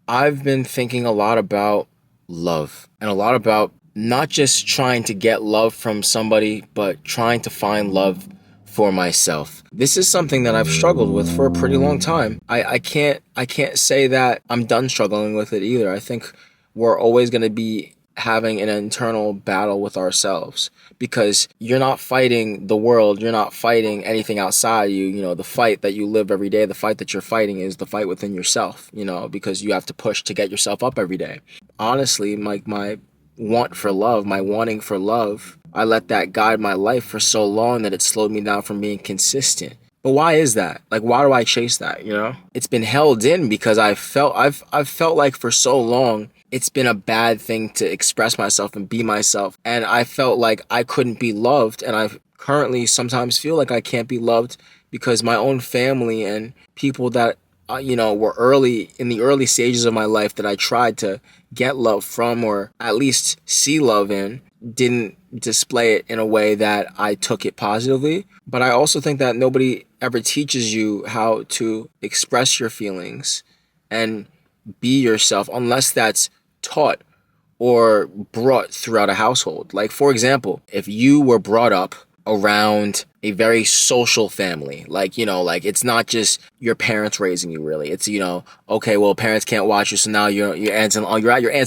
I've been thinking a lot about love and a lot about not just trying to get love from somebody, but trying to find love for myself. This is something that I've struggled with for a pretty long time. I can't say that I'm done struggling with it either. I think we're always going to be having an internal battle with ourselves because you're not fighting the world, you're not fighting anything outside you. The fight that you live every day, the fight that you're fighting is the fight within yourself, because you have to push to get yourself up every day. Honestly, my want for love, my wanting for love, I let that guide my life for so long that it slowed me down from being consistent. But why is that? Like, why do I chase that? It's been held in because I've felt like for so long it's been a bad thing to express myself and be myself. And I felt like I couldn't be loved. And I currently sometimes feel like I can't be loved because my own family and people that, were early in the early stages of my life that I tried to get love from or at least see love in didn't display it in a way that I took it positively. But I also think that nobody ever teaches you how to express your feelings and be yourself unless that's taught or brought throughout a household. Like, for example, if you were brought up around a very social family, like it's not just your parents raising you really. It's, okay, well, parents can't watch you, so now you're at your aunts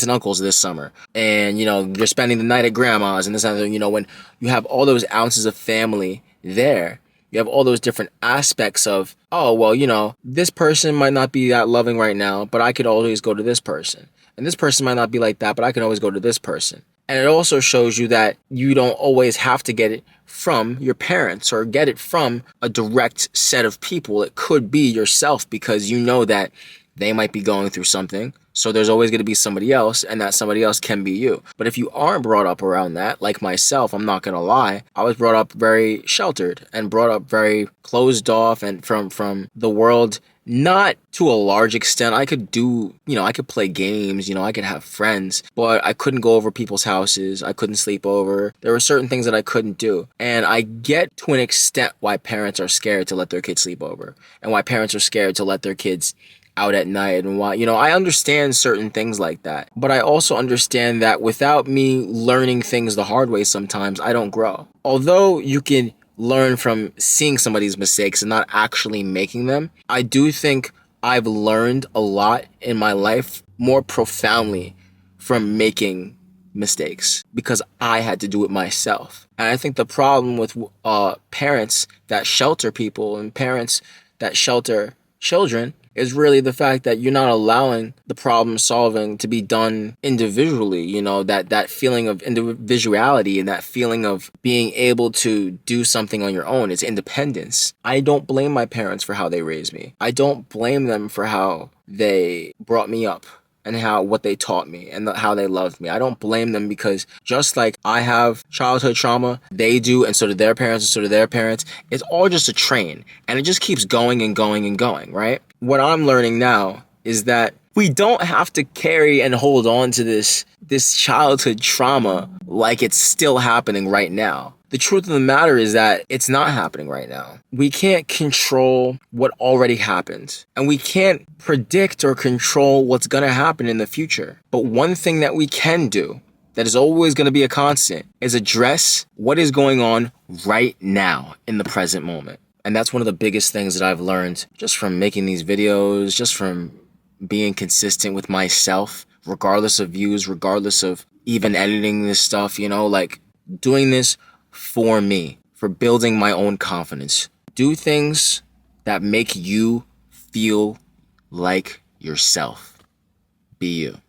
and uncles this summer, and you're spending the night at grandma's and this and that. When you have all those ounces of family there, you have all those different aspects of, oh, well, this person might not be that loving right now, but I could always go to this person. And this person might not be like that, but I can always go to this person. And it also shows you that you don't always have to get it from your parents or get it from a direct set of people. It could be yourself because you know that they might be going through something. So there's always going to be somebody else, and that somebody else can be you. But if you aren't brought up around that, like myself, I'm not going to lie, I was brought up very sheltered and brought up very closed off and from the world. Not to a large extent. I could I could play games, I could have friends, but I couldn't go over people's houses. I couldn't sleep over. There were certain things that I couldn't do. And I get to an extent why parents are scared to let their kids sleep over and why parents are scared to let their kids out at night and why, I understand certain things like that. But I also understand that without me learning things the hard way sometimes, I don't grow. Although you can learn from seeing somebody's mistakes and not actually making them, I do think I've learned a lot in my life more profoundly from making mistakes because I had to do it myself. And I think the problem with parents that shelter people and parents that shelter children is really the fact that you're not allowing the problem solving to be done individually. That feeling of individuality and that feeling of being able to do something on your own. It's independence. I don't blame my parents for how they raised me. I don't blame them for how they brought me up and what they taught me and how they loved me. I don't blame them because just like I have childhood trauma, they do, and so do their parents, and so do their parents. It's all just a train, and it just keeps going and going and going, right? What I'm learning now is that we don't have to carry and hold on to this childhood trauma like it's still happening right now. The truth of the matter is that it's not happening right now. We can't control what already happened, and we can't predict or control what's going to happen in the future. But one thing that we can do that is always going to be a constant is address what is going on right now in the present moment. And that's one of the biggest things that I've learned just from making these videos, just from being consistent with myself, regardless of views, regardless of even editing this stuff, like doing this for me, for building my own confidence. Do things that make you feel like yourself. Be you.